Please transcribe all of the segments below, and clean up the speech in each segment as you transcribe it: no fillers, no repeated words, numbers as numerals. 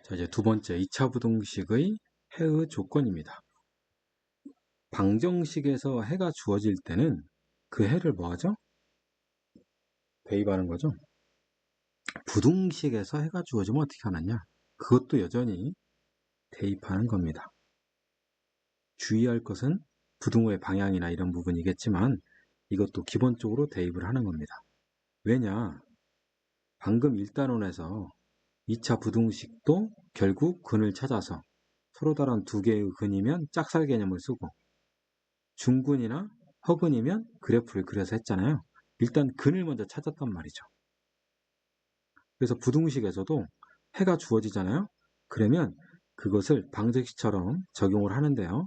자, 이제 두 번째 2차 부등식의 해의 조건입니다. 방정식에서 해가 주어질 때는 그 해를 뭐 하죠? 대입하는 거죠. 부등식에서 해가 주어지면 어떻게 하느냐? 그것도 여전히 대입하는 겁니다. 주의할 것은 부등호의 방향이나 이런 부분이겠지만 이것도 기본적으로 대입을 하는 겁니다. 왜냐? 방금 1단원에서 2차 부등식도 결국 근을 찾아서 서로 다른 두 개의 근이면 짝살 개념을 쓰고 중근이나 허근이면 그래프를 그려서 했잖아요. 일단 근을 먼저 찾았단 말이죠. 그래서 부등식에서도 해가 주어지잖아요. 그러면 그것을 방정식처럼 적용을 하는데요.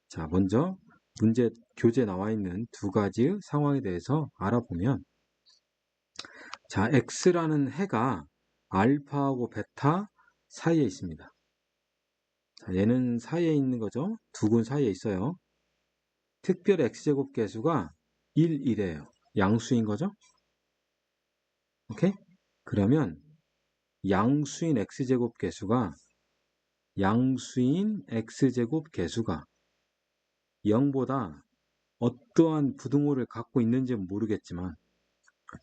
자, 먼저 문제 교재에 나와 있는 두 가지의 상황에 대해서 알아보면, 자, X라는 해가 알파하고 베타 사이에 있습니다. 자, 얘는 사이에 있는 거죠. 두 근 사이에 있어요. 특별 X제곱 계수가 1, 1이에요. 양수인 거죠. 오케이? 그러면 양수인 X제곱 계수가 0보다 어떠한 부등호를 갖고 있는지는 모르겠지만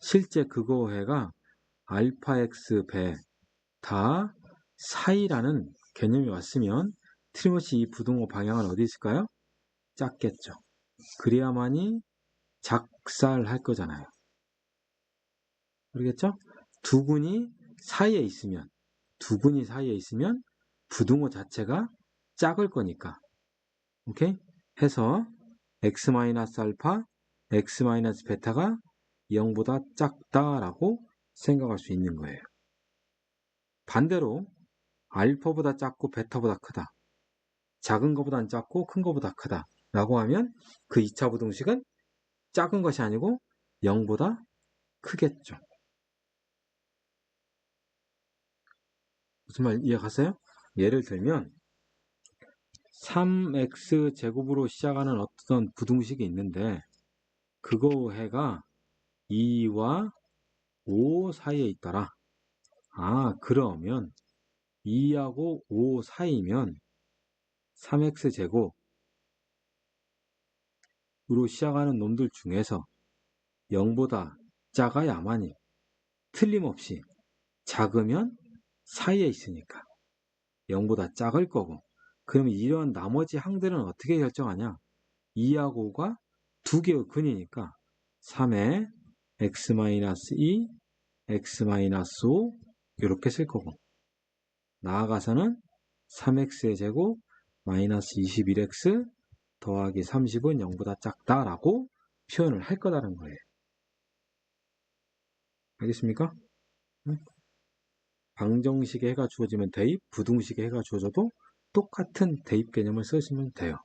실제 그거해가 알파 X 베타 사이라는 개념이 왔으면 틀림없이 이 부등호 방향은 어디 있을까요? 작겠죠. 그래야만이 작살할 거잖아요. 모르겠죠? 두 근이 사이에 있으면 부등호 자체가 작을 거니까. 오케이? 해서 x-알파, x-베타가 0보다 작다라고 생각할 수 있는 거예요. 반대로 알파보다 작고 베타보다 크다. 작은 것보다는 작고 큰 것보다 크다. 라고 하면 그 2차 부등식은 작은 것이 아니고 0보다 크겠죠. 무슨 말 이해가세요? 예를 들면 3x제곱으로 시작하는 어떤 부등식이 있는데 그거 해가 2와 5 사이에 있더라. 아, 그러면 2하고 5 사이면 3x제곱으로 시작하는 놈들 중에서 0보다 작아야만이 틀림없이 작으면 사이에 있으니까 0보다 작을 거고, 그러면 이런 나머지 항들은 어떻게 결정하냐? 2하고 5가 두 개의 근이니까 3에 x-2, x-5 이렇게 쓸 거고, 나아가서는 3x의 제곱 마이너스 21x 더하기 30은 0보다 작다라고 표현을 할 거다라는 거예요. 알겠습니까? 방정식의 해가 주어지면 대입, 부등식의 해가 주어져도 똑같은 대입 개념을 쓰시면 돼요.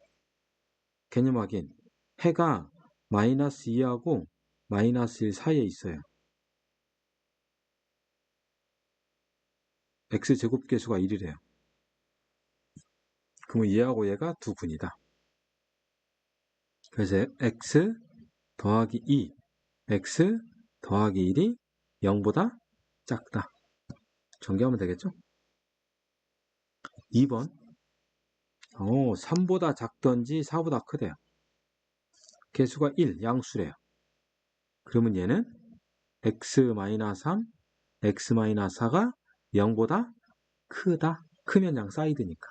개념 확인. 해가 마이너스 2하고 마이너스 1 사이에 있어요. x제곱 계수가 1이래요. 그러면 얘하고 얘가 두 근이다. 그래서 x 더하기 2, x 더하기 1이 0보다 작다. 전개하면 되겠죠? 2번 3보다 작던지 4보다 크대요. 개수가 1, 양수래요. 그러면 얘는 x-3, x-4가 0보다 크다. 크면 양 사이드니까.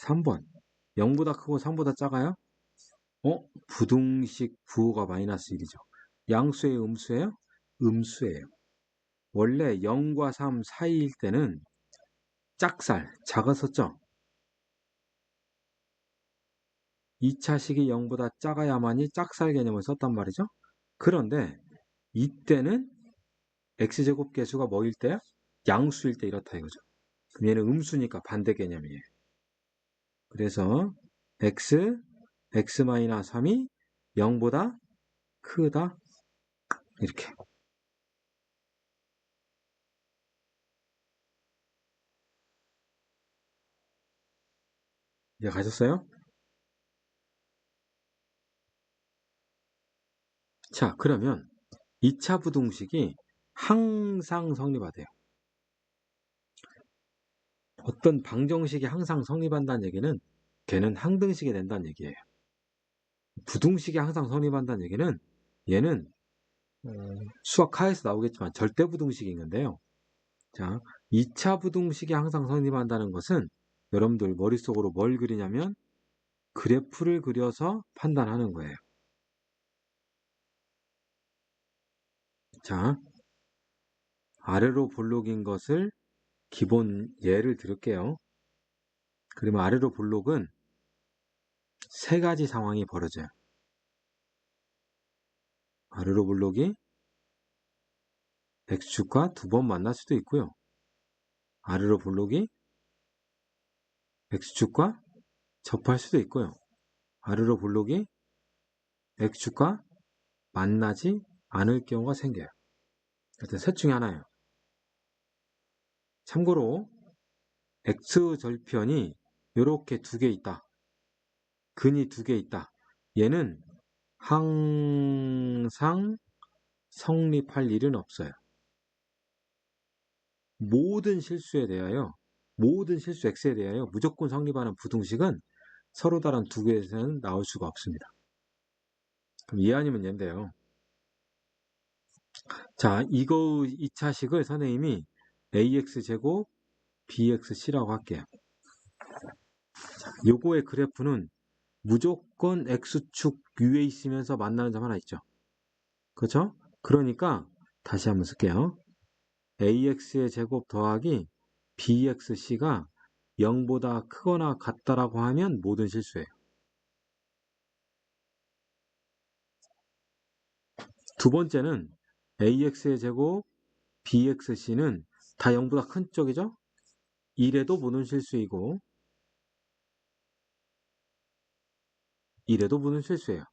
3번 0보다 크고 3보다 작아요? 부등식 부호가 마이너스 1이죠. 양수예요, 음수예요? 음수예요. 원래 0과 3 사이일 때는 짝살, 작았었죠? 2차식이 0보다 작아야만이 짝살 개념을 썼단 말이죠. 그런데 이때는 x제곱 계수가 뭐일 때야? 양수일 때 이렇다 이거죠. 그럼 얘는 음수니까 반대 개념이에요. 그래서 x-3이 0보다 크다 이렇게. 이제 가셨어요? 자, 그러면 2차 부등식이 항상 성립하대요. 어떤 방정식이 항상 성립한다는 얘기는 걔는 항등식이 된다는 얘기예요. 부등식이 항상 성립한다는 얘기는 얘는 수학 하에서 나오겠지만 절대부등식인 건데요. 자, 2차 부등식이 항상 성립한다는 것은 여러분들 머릿속으로 뭘 그리냐면 그래프를 그려서 판단하는 거예요. 자, 아래로 볼록인 것을 기본 예를 들을게요. 그러면 아래로 볼록은 세 가지 상황이 벌어져요. 아래로 볼록이 x축과 두 번 만날 수도 있고요. 아래로 볼록이 x축과 접할 수도 있고요. 아래로 볼록이 x축과 만나지 않을 경우가 생겨요. 하여튼 셋 중에 하나예요. 참고로 x절편이 이렇게 두 개 있다. 근이 두 개 있다. 얘는 항상 성립할 일은 없어요. 모든 실수 x에 대하여 무조건 성립하는 부등식은 서로 다른 두 개에서는 나올 수가 없습니다. 그럼 얘 아니면 얘인데요. 자, 이거 2차식을 선생님이 ax제곱 bxc라고 할게요. 요거의 그래프는 무조건 x축 위에 있으면서 만나는 점 하나 있죠. 그렇죠? 그러니까 다시 한번 쓸게요. ax의 제곱 더하기 bxc가 0보다 크거나 같다라고 하면 모든 실수예요. 두 번째는 ax의 제곱 bxc는 다 0보다 큰 쪽이죠? 이래도 모든 실수이고 이래도 모든 실수예요.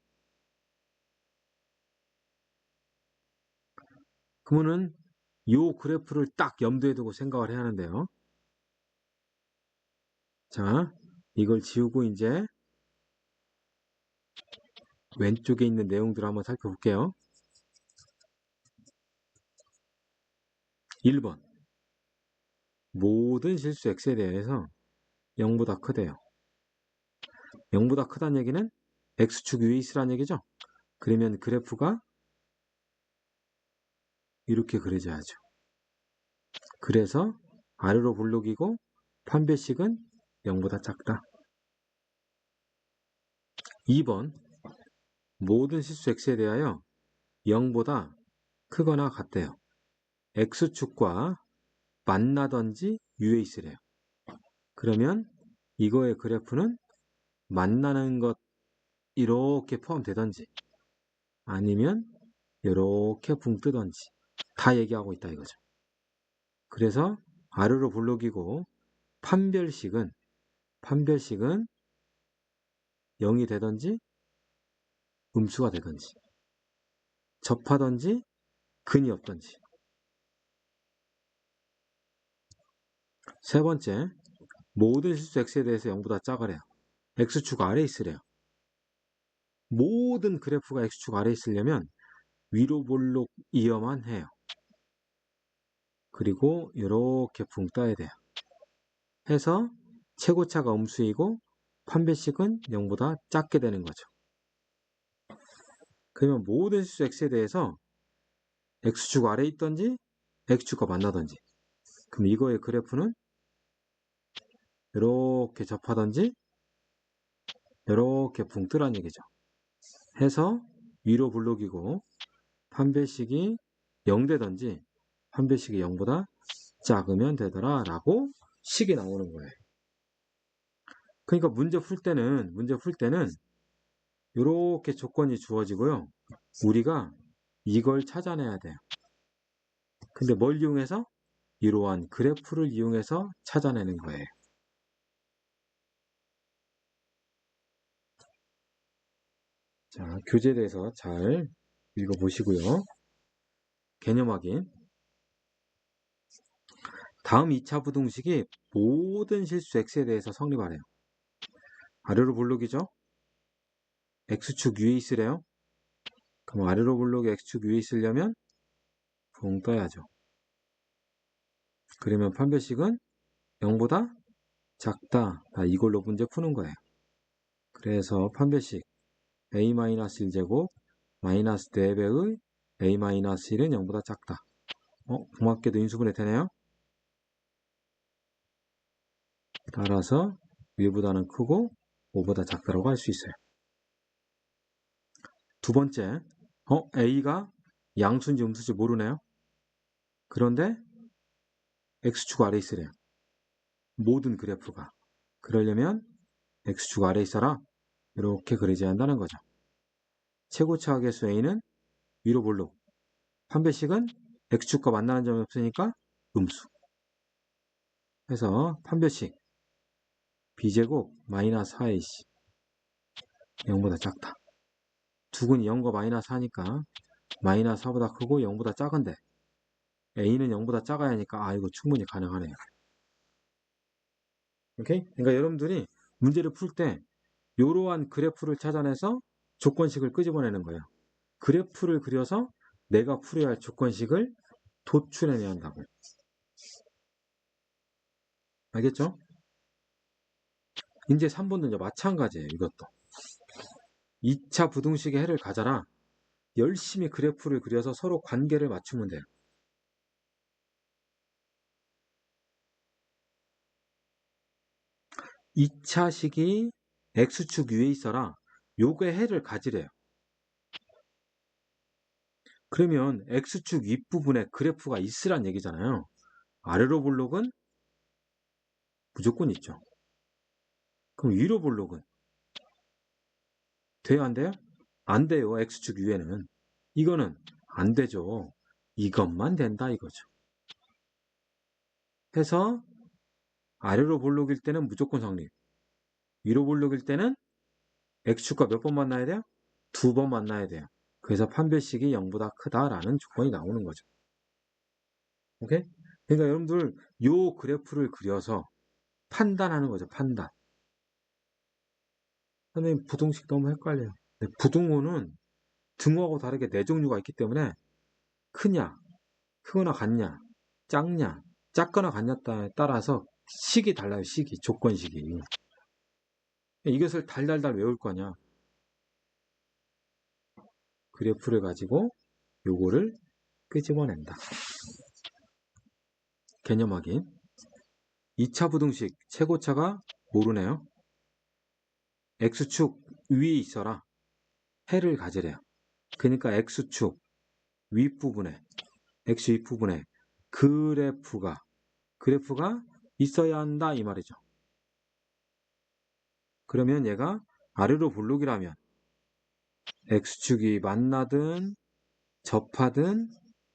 그러면은 요 그래프를 딱 염두에 두고 생각을 해야 하는데요. 자, 이걸 지우고 이제 왼쪽에 있는 내용들을 한번 살펴볼게요. 1번 모든 실수 x에 대해서 0보다 크대요. 0보다 크다는 얘기는 x축 위에 있으라는 얘기죠. 그러면 그래프가 이렇게 그려져야죠. 그래서 아래로 볼록이고 판별식은 0보다 작다. 2번 모든 실수 x에 대하여 0보다 크거나 같대요. x축과 만나든지 위에 있으래요. 그러면 이거의 그래프는 만나는 것 이렇게 포함되든지 아니면 이렇게 붕 뜨든지 다 얘기하고 있다 이거죠. 그래서 아래로 볼록이고 판별식은 0이 되든지 음수가 되든지 접하든지 근이 없든지. 세 번째, 모든 실수 x에 대해서 0보다 작으래요. x축 아래에 있으래요. 모든 그래프가 x축 아래에 있으려면 위로 볼록이어만 해요. 그리고 이렇게 붕 떠야 돼요. 해서 최고차가 음수이고 판별식은 0보다 작게 되는 거죠. 그러면 모든 실수 x에 대해서 x축 아래에 있든지 x축과 만나든지 그럼 이거의 그래프는 이렇게 접하든지 이렇게 붕 뜨란 얘기죠. 해서 위로 볼록이고 판별식이 0 되든지 판별식이 0보다 작으면 되더라 라고 식이 나오는 거예요. 그러니까 문제 풀 때는 이렇게 조건이 주어지고요. 우리가 이걸 찾아내야 돼요. 근데 뭘 이용해서? 이러한 그래프를 이용해서 찾아내는 거예요. 자, 교재에 대해서 잘 읽어보시고요. 개념 확인. 다음 2차 부등식이 모든 실수 x에 대해서 성립하래요. 아래로 볼록이죠? x축 위에 있으래요. 그럼 아래로 볼록이 x축 위에 있으려면 붕 떠야죠. 그러면 판별식은 0보다 작다. 이걸로 문제 푸는 거예요. 그래서 판별식 a-1제곱 마이너스 4배의 a-1은 0보다 작다. 고맙게도 인수분해 되네요. 따라서 위보다는 크고 5보다 작다라고 할 수 있어요. 두 번째, a가 양수인지 음수인지 모르네요. 그런데 x축 아래 있으래요. 모든 그래프가. 그러려면 x축 아래 있어라. 이렇게 그려져야 한다는 거죠. 최고차 계수 a는 위로 볼록. 판별식은 x축과 만나는 점이 없으니까 음수. 그래서 판별식 b제곱 마이너스 4ac 0보다 작다. 두근이 0과 마이너스 4니까 마이너스 4보다 크고 0보다 작은데 a는 0보다 작아야 하니까 이거 충분히 가능하네요. 오케이? 그러니까 여러분들이 문제를 풀 때 이러한 그래프를 찾아내서 조건식을 끄집어내는 거예요. 그래프를 그려서 내가 풀어야 할 조건식을 도출해내야 한다고. 알겠죠? 이제 3번도 이제 마찬가지예요. 이것도 2차 부등식의 해를 가져라. 열심히 그래프를 그려서 서로 관계를 맞추면 돼요. 2차식이 x축 위에 있어라. 요게 해를 가지래요. 그러면 x축 윗부분에 그래프가 있으란 얘기잖아요. 아래로 볼록은 무조건 있죠. 그럼 위로 볼록은 돼요, 안 돼요? 안 돼요. x축 위에는. 이거는 안 되죠. 이것만 된다 이거죠. 해서 아래로 볼록일 때는 무조건 성립. 위로 볼록일 때는 x축과 몇 번 만나야 돼요? 2번 만나야 돼요. 그래서 판별식이 0보다 크다라는 조건이 나오는 거죠. 오케이? 그러니까 여러분들 요 그래프를 그려서 판단하는 거죠. 판단. 선생님 부등식 너무 헷갈려요. 부등호는 등호하고 다르게 네 종류가 있기 때문에 크냐, 크거나 같냐, 작냐, 작거나 같냐에 따라서 식이 달라요. 식이, 조건식이. 이것을 달달달 외울 거냐. 그래프를 가지고 요거를 끄집어낸다. 개념 확인. 2차 부등식 최고차가 모르네요. x축 위에 있어라. 해를 가지래요. 그러니까 x축 윗부분에 x 윗부분에 그래프가 있어야 한다 이 말이죠. 그러면 얘가 아래로 볼록이라면 x축이 만나든 접하든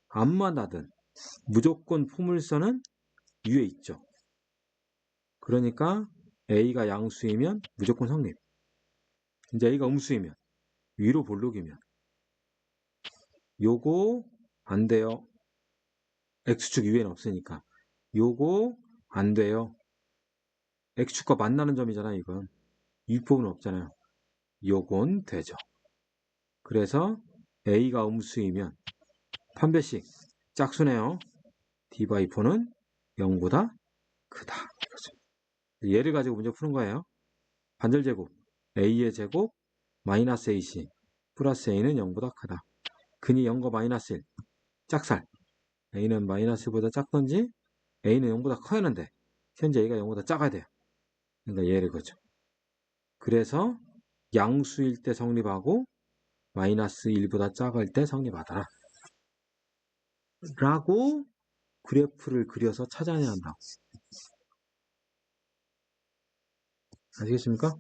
안 만나든 무조건 포물선은 위에 있죠. 그러니까 a가 양수이면 무조건 성립. 이제 a가 음수이면 위로 볼록이면 요거 안 돼요. x축 위에는 없으니까 요거 안 돼요. x축과 만나는 점이잖아 이건. 윗부분은 없잖아요. 요건 되죠. 그래서 a가 음수이면 판별식 짝수네요. d/4는 0보다 크다. 이거죠. 얘를 가지고 문제 푸는 거예요. 반절제곱 a의 제곱 마이너스 ac 플러스 a는 0보다 크다. 근이 0과 마이너스 1 짝살 a는 마이너스보다 작던지 a는 0보다 커야 하는데 현재 a가 0보다 작아야 돼요. 그러니까 얘를 거죠. 그래서 양수일 때 성립하고 마이너스 1보다 작을 때 성립하더라. 라고 그래프를 그려서 찾아내야 한다. 아시겠습니까?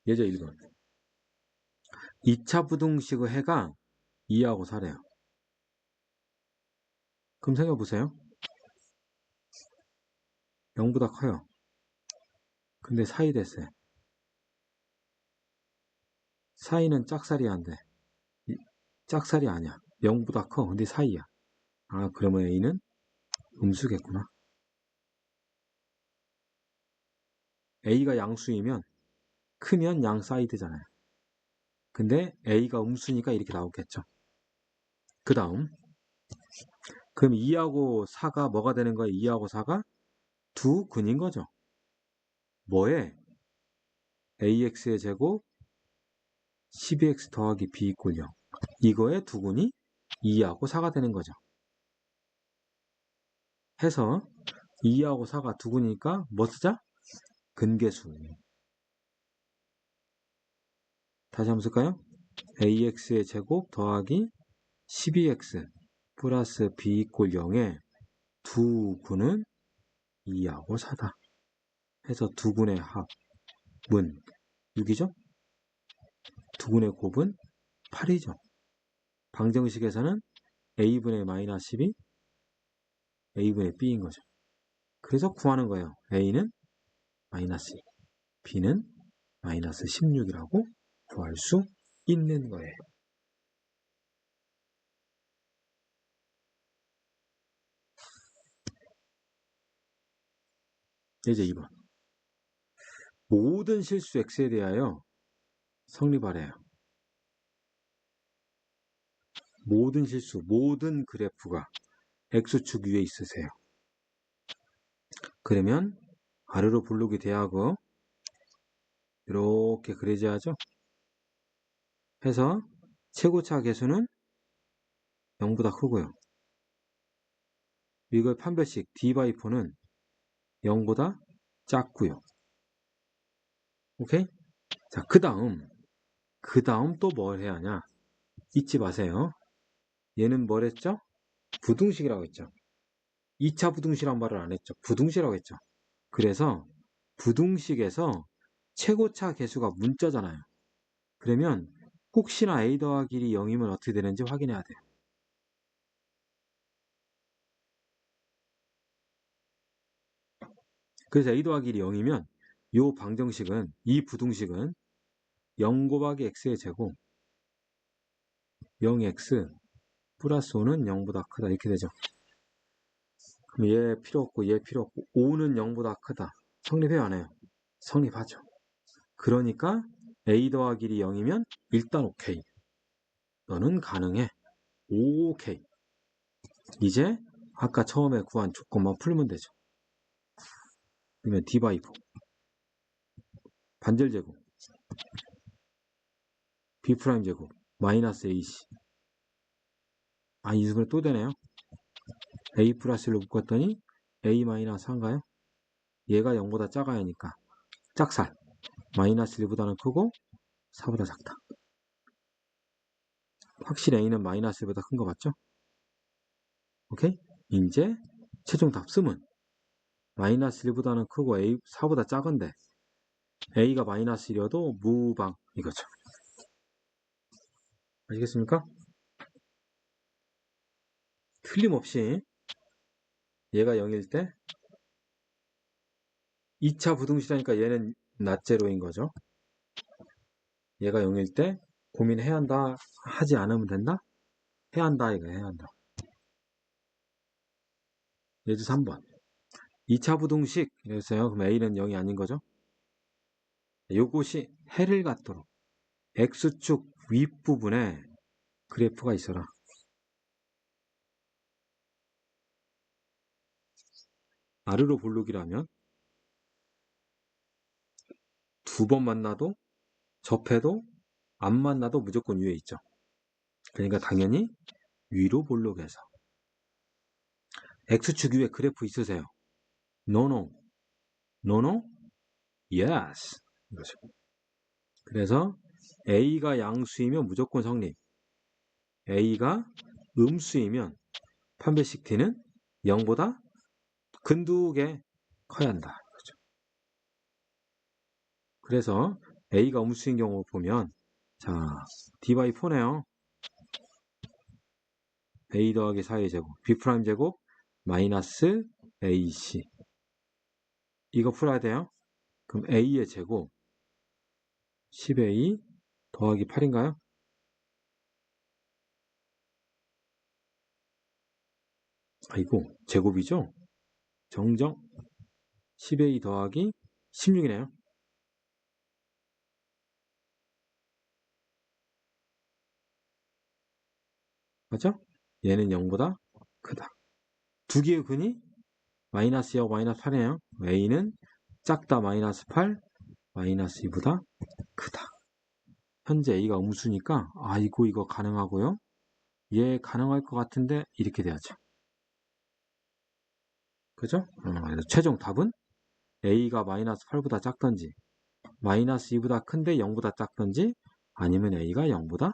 예제 1번. 2차 부등식의 해가 2하고 4래요. 그럼 생각해보세요. 0보다 커요. 근데 사이 됐어요. 사이는 짝살이 안 돼. 짝살이 아니야. 0보다 커. 근데 사이야. 그러면 A는 음수겠구나. A가 양수이면 크면 양 사이드잖아요. 근데 A가 음수니까 이렇게 나오겠죠. 그 다음 그럼 2하고 4가 뭐가 되는 거예요? 2하고 4가 두 근인 거죠. 뭐에? AX의 제곱 12X 더하기 B 이꼴 0. 이거의 두 근이 2하고 4가 되는 거죠. 해서 2하고 4가 두 근이니까 뭐 쓰자? 근계수. 다시 한번 쓸까요? AX의 제곱 더하기 12X 플러스 B 이꼴 0의 두 근은 2하고 4다. 해서 두 근의 합은 6이죠? 두 근의 곱은 8이죠. 방정식에서는 A분의 마이너스 12, A분의 B인 거죠. 그래서 구하는 거예요. A는 마이너스 2, B는 마이너스 16이라고 구할 수 있는 거예요. 이제 2번. 모든 실수 X에 대하여 성립하래요. 모든 실수, 모든 그래프가 X축 위에 있으세요. 그러면 아래로 블록이 돼야하고 이렇게 그려져야죠. 해서 최고차 계수는 0보다 크고요. 이걸 판별식 D/4는 0보다 작고요. 오케이? 자, 그 다음 또 뭘 해야 하냐? 잊지 마세요. 얘는 뭘 했죠? 부등식이라고 했죠. 2차 부등식이란 말을 안 했죠. 부등식이라고 했죠. 그래서 부등식에서 최고차 계수가 문자잖아요. 그러면 혹시나 a 더하기 1이 0이면 어떻게 되는지 확인해야 돼요. 그래서 a 더하기 1이 0이면 이 부등식은 0 곱하기 x의 제곱 0x 플러스 5는 0보다 크다 이렇게 되죠. 그럼 얘 필요 없고 얘 필요 없고 5는 0보다 크다. 성립해요 안 해요? 성립하죠. 그러니까 a 더하기 1이 0이면 일단 오케이. 너는 가능해. 오케이. 이제 아까 처음에 구한 조건만 풀면 되죠. 그러면 D/4 반절 제곱 B' 제곱 마이너스 AC 이 수분이 또 되네요. A 플러스 1로 묶었더니 A 마이너스 4인가요? 얘가 0보다 작아야 하니까 짝살 마이너스 1보다는 크고 4보다 작다. 확실히 A는 마이너스 1보다 큰 거 맞죠? 오케이? 이제 최종 답 쓰면 마이너스 1보다는 크고 4보다 작은데 A가 마이너스 1이어도 무방 이거죠. 아시겠습니까? 틀림없이 얘가 0일 때 2차 부등식이니까 얘는 낫제로인 거죠. 얘가 0일 때 고민해야 한다 하지 않으면 된다? 해야 한다 이거 해야 한다. 예제 3번 2차 부등식 이랬어요. 그럼 A는 0이 아닌 거죠. 요것이 해를 갖도록 X축 윗부분에 그래프가 있어라. 아래로 볼록이라면 두 번 만나도 접해도 안 만나도 무조건 위에 있죠. 그러니까 당연히 위로 볼록해서 X축 위에 그래프 있으세요. No, no. No, no? Yes. 이거죠. 그래서 A가 양수이면 무조건 성립. A가 음수이면 판별식 T는 0보다 근두개 커야 한다. 그렇죠. 그래서 A가 음수인 경우 보면 자 D/4네요. A 더하기 4의 제곱 B' 제곱 마이너스 AC 이거 풀어야 돼요. 그럼 A의 제곱 10A 더하기 8인가요? 아이고 제곱이죠. 정정 10A 더하기 16이네요. 맞죠? 얘는 0보다 크다. 두 개의 근이 마이너스 2하고 마이너스 8이네요. A는 작다 마이너스 8, 마이너스 2보다 크다. 현재 A가 음수니까 아이고 이거 가능하고요. 얘 가능할 것 같은데 이렇게 돼야죠. 그죠? 그래서 최종 답은 A가 마이너스 8보다 작던지 마이너스 2보다 큰데 0보다 작던지 아니면 A가 0보다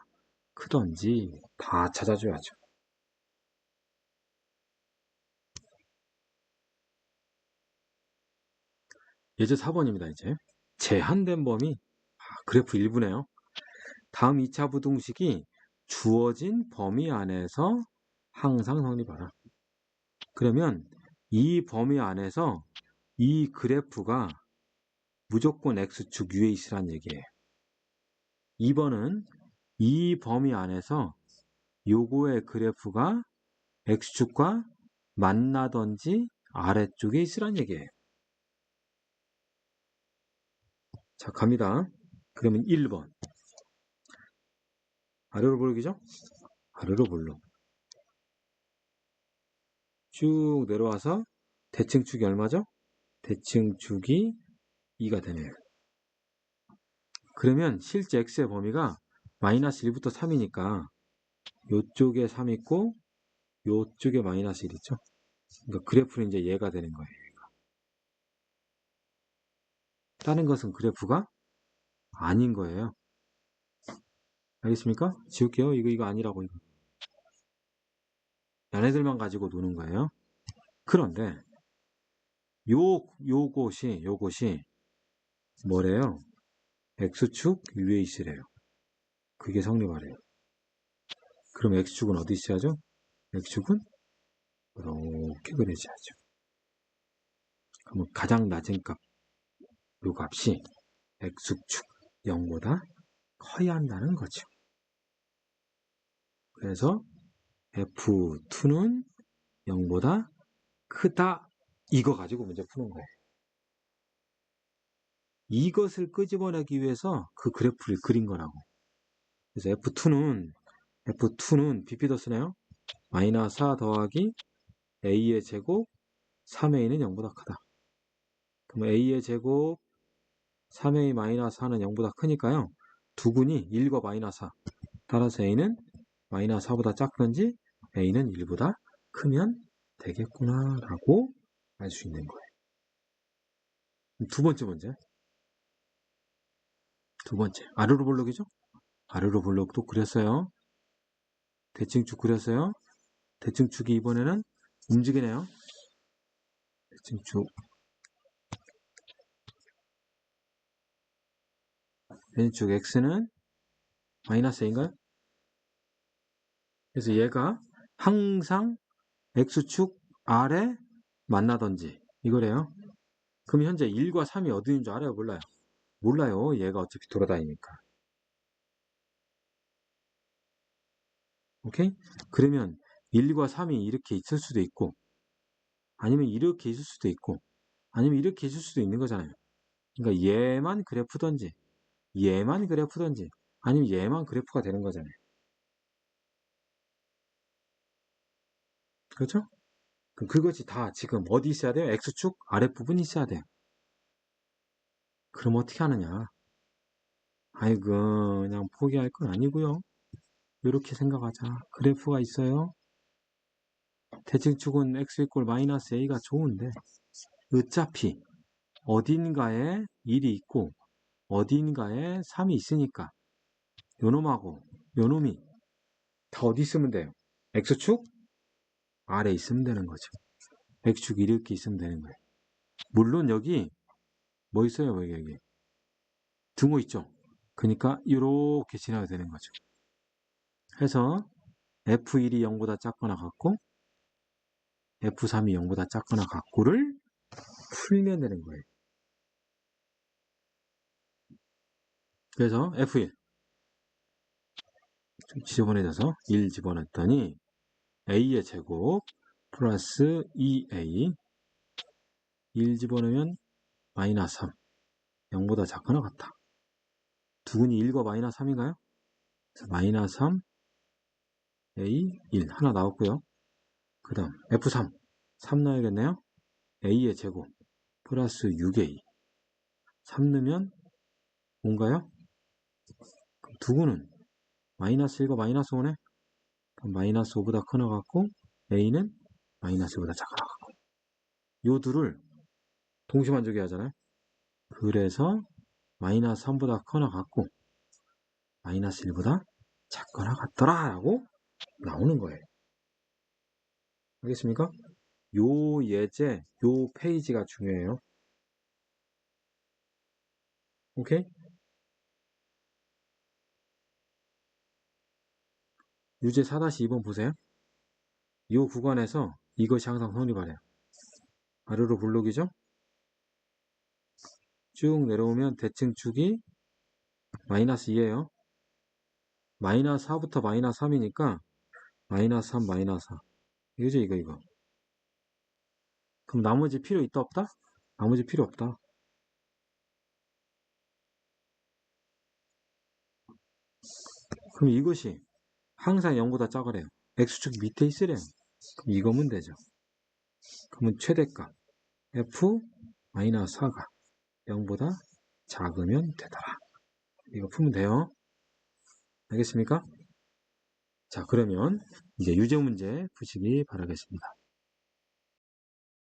크던지 다 찾아줘야죠. 예제 4번입니다. 이제 제한된 범위 그래프 1부네요. 다음 2차 부등식이 주어진 범위 안에서 항상 성립하라. 그러면 이 범위 안에서 이 그래프가 무조건 X축 위에 있으란 얘기예요. 2번은 이 범위 안에서 요거의 그래프가 X축과 만나던지 아래쪽에 있으란 얘기예요. 자, 갑니다. 그러면 1번. 아래로 볼록이죠? 아래로 볼록. 쭉 내려와서 대칭축이 얼마죠? 대칭축이 2가 되네요. 그러면 실제 x의 범위가 마이너스 1부터 3이니까 요쪽에 3 있고 요쪽에 마이너스 1 있죠. 그러니까 그래프는 이제 얘가 되는 거예요. 다른 것은 그래프가 아닌 거예요. 알겠습니까? 지울게요. 이거 아니라고. 이거. 얘네들만 가지고 노는 거예요. 그런데 요것이 뭐래요? x축 위에 있으래요. 그게 성립하래요. 그럼 x축은 어디 있어야죠? x축은 이렇게 그려져야죠. 그러면 가장 낮은 값, 요 값이 x축 0보다 커야 한다는 거죠. 그래서 F2는 0보다 크다. 이거 가지고 문제 푸는 거예요. 이것을 끄집어내기 위해서 그 그래프를 그린 거라고. 그래서 F2는 BP 더 쓰네요. 마이너스 4 더하기 A의 제곱 3A는 0보다 크다. 그럼 A의 제곱 3A 마이너스 4는 0보다 크니까요. 두 군이 1과 마이너스 4. 따라서 A는 마이너스 4보다 작든지 A는 1보다 크면 되겠구나 라고 알 수 있는 거예요. 두 번째 문제. 두 번째. 아르르 볼록이죠? 아르르 볼록도 그렸어요. 대칭축 그렸어요. 대칭축이 이번에는 움직이네요. 대칭축. 대칭축 X는 마이너스 A인가요? 그래서 얘가 항상 X축 아래 만나던지 이거래요. 그럼 현재 1과 3이 어디 있는 줄 알아요? 몰라요? 몰라요. 얘가 어차피 돌아다니니까. 오케이? 그러면 1과 3이 이렇게 있을 수도 있고 아니면 이렇게 있을 수도 있고 아니면 이렇게 있을 수도 있는 거잖아요. 그러니까 얘만 그래프던지 얘만 그래프던지 아니면 얘만 그래프가 되는 거잖아요. 그렇죠? 그럼 그것이 다 지금 어디 있어야 돼요? X축 아랫부분이 있어야 돼요. 그럼 어떻게 하느냐? 아이고 그냥 포기할 건 아니고요. 이렇게 생각하자. 그래프가 있어요. 대칭축은 x 이꼴 마이너스 a가 좋은데 어차피 어딘가에 1이 있고 어딘가에 3이 있으니까 요놈하고 요놈이 다 어디 있으면 돼요? x축 아래 있으면 되는 거죠. x축 이렇게 있으면 되는 거예요. 물론 여기 뭐 있어요? 여기 등호 있죠? 그러니까 이렇게 지나야 되는 거죠. 해서 F1이 0보다 작거나 같고 F3이 0보다 작거나 같고를 풀면 되는 거예요. 그래서 F1 좀 지저분해져서 1 집어넣었더니 A의 제곱 플러스 2A 1 집어넣으면 마이너스 3 0보다 작거나 같다. 두근이 1과 마이너스 3인가요? 그래서 마이너스 3 A 1 하나 나왔고요. 그 다음 F3 3 넣어야겠네요. A의 제곱 플러스 6A 3 넣으면 뭔가요? 그럼 두구는 마이너스 1과 마이너스 5네? 그럼 마이너스 5보다 커 나갔고 A는 마이너스 5보다 작아 나갔고 요 둘을 동시만족이 하잖아요. 그래서 마이너스 3보다 커 나갔고 마이너스 1보다 작거나 같더라 라고 나오는 거예요. 알겠습니까? 요 예제, 요 페이지가 중요해요. 오케이? 유제 4-2번 보세요. 요 구간에서 이것이 항상 성립하래요. 아래로 블록이죠? 쭉 내려오면 대칭축이 마이너스 2예요. 마이너스 4부터 마이너스 3이니까 마이너스 3, 마이너스 4. 이거죠, 이거. 그럼 나머지 필요 있다, 없다? 나머지 필요 없다. 그럼 이것이 항상 0보다 작으래요. x축 밑에 있으래요. 그럼 이거면 되죠. 그러면 최대값 f-4가 0보다 작으면 되더라. 이거 풀면 돼요. 알겠습니까? 자, 그러면 이제 유제 문제 푸시기 바라겠습니다.